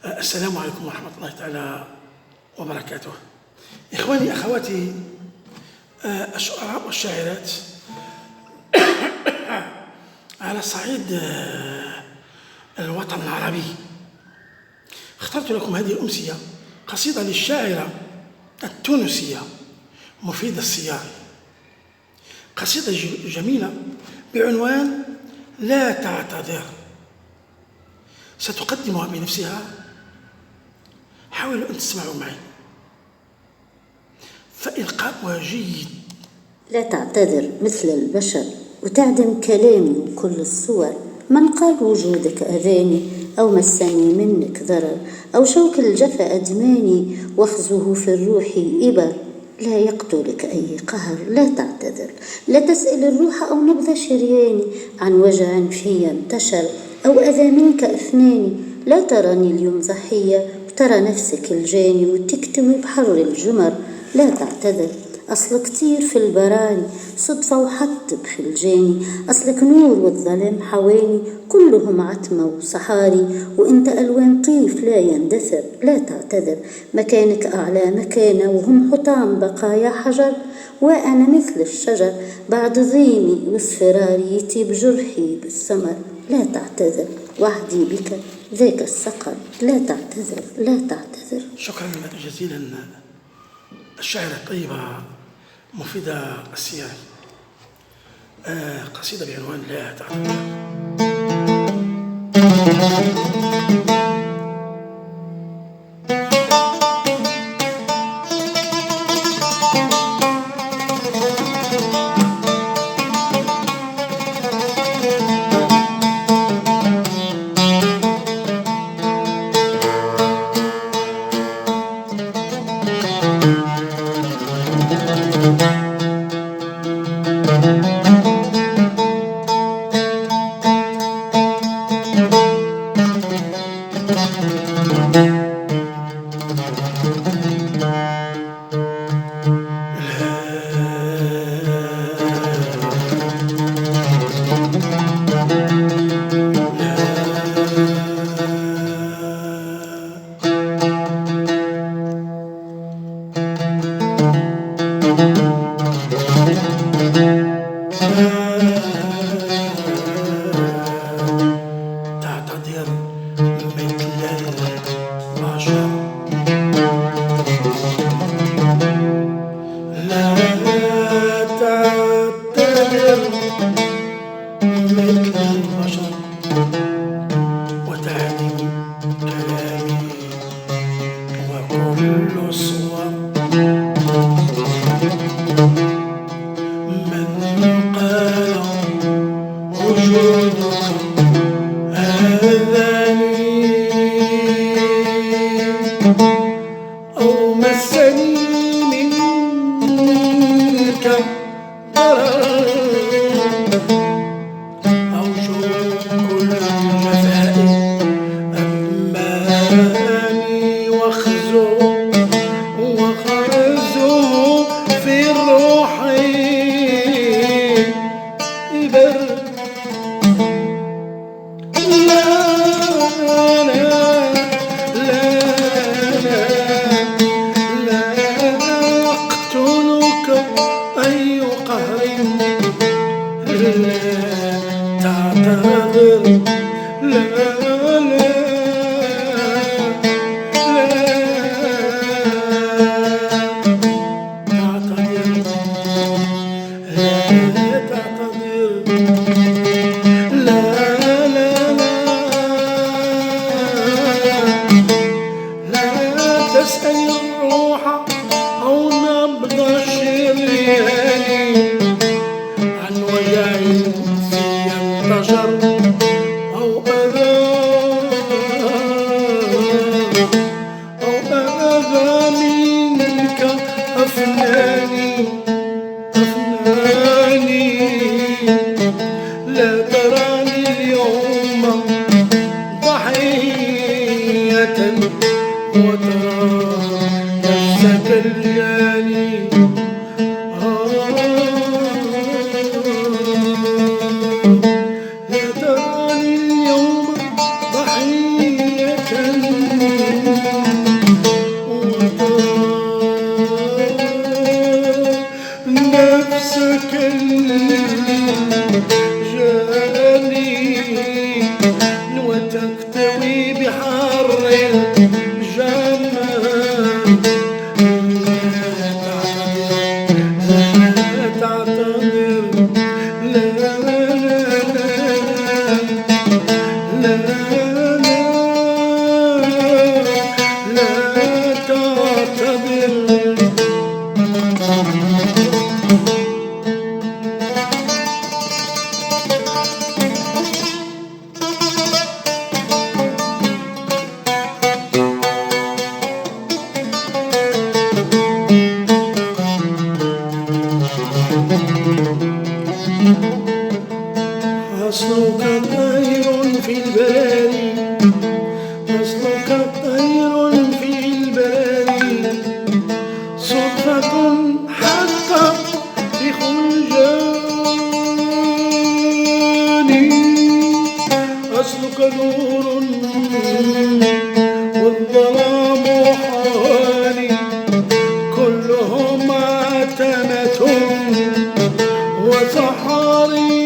السلام عليكم ورحمة الله تعالى وبركاته. إخواني أخواتي الشعراء والشاعرات، على صعيد الوطن العربي اخترت لكم هذه الأمسية قصيدة للشاعرة التونسية مفيدة السياري، قصيدة جميلة بعنوان لا تعتذر. ستقدمها بنفسها، حاولوا أن تسمعوا معي فإلقاؤها جيد. لا تعتذر مثل البشر وتعدم كلامي وكل الصور. من قال وجودك أذاني أو مسني منك ضرر أو شوك الجفا أدماني واخذه في الروح إبر. لا يقتلك أي قهر. لا تعتذر. لا تسأل الروح أو نبض شرياني عن وجع في انتشر أو أذى منك أفناني. لا تراني اليوم ضحية وترى نفسك الجاني وتكتوي بحر الجمر. لا تعتذر. أصلك كتير في البراني صدفة وحط بخلجاني. أصلك نور والظلام حواني كلهم عتمة وصحاري وإنت ألوان طيف لا يندثر. لا تعتذر. مكانك أعلى مكانة وهم حطام بقايا حجر وأنا مثل الشجر بعد ضيمي واصفراري يطيب جرحي بالثمر. لا تعتذر. وحدي بك ذاك السقر. لا تعتذر. لا تعتذر. شكرا جزيلا الشاعرة الطيبة مفيدة السياري، قصيدة بعنوان لا تعتذر. تعتذر مثل البشر. لا تعتذر مثل البشر وتعدم كلامي وكل الصور. من قال وجودك أذاني أو مسني منك ضرر أو شوك الجفاء أماني واخزه في الروح إبر. تعتذر. لا تسأل الروح أو نبض شرياني عن وجع في انتشر أو أذى منك أفناني. لا تراني اليوم ضحية وترى نفسك الجاني. لا تراني اليوم ضحية الجمال. لا تعتذر، لا لا لا تعتذر. أصلك طير في البراري، أصلك طير في البراري، صدفة حتى بخلجاني. أصلك نور والظلام حوالي، كلهم عتمة وسحاري.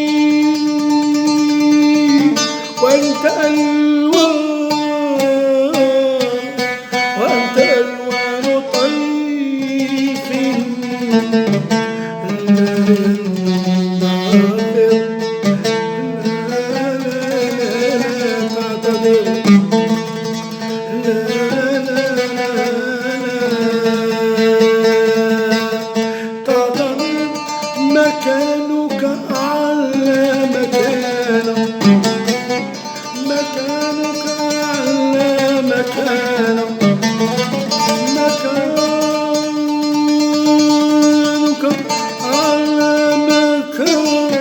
وأنت ألوان، وأنت ألوان طيف ناظر. لا تعتذر، لا تعتذر. مكانك أعلى مكانك، مكانك أعلى مكانك، مكانك أعلى مكانك.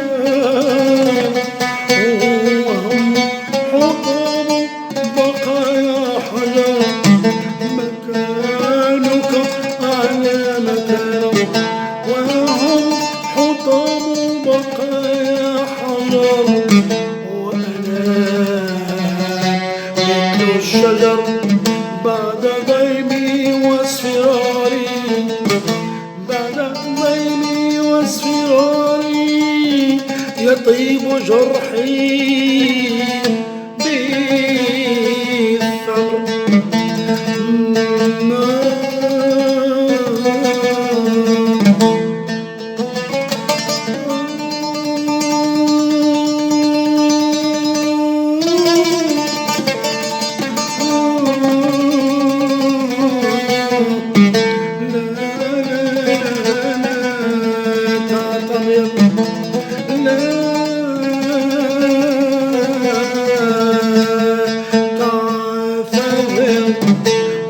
وهم حطام بقايا حجر، مكانك أعلى مكانك. وهم حطام بقايا حجر، وأنا مثل الشجر بعد ضيمي واصفراري، بعد ضيمي واصفراري. يطيب جرحي بالثمر.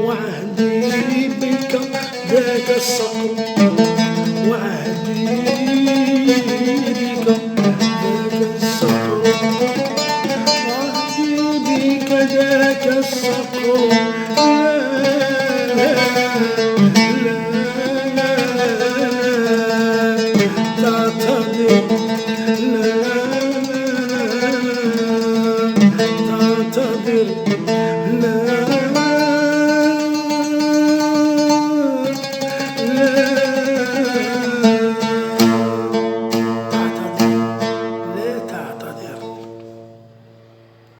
وعهدي بك ذاك الصقر، وعهدي بك ذاك الصقر، وعهدي بك ذاك الصقر.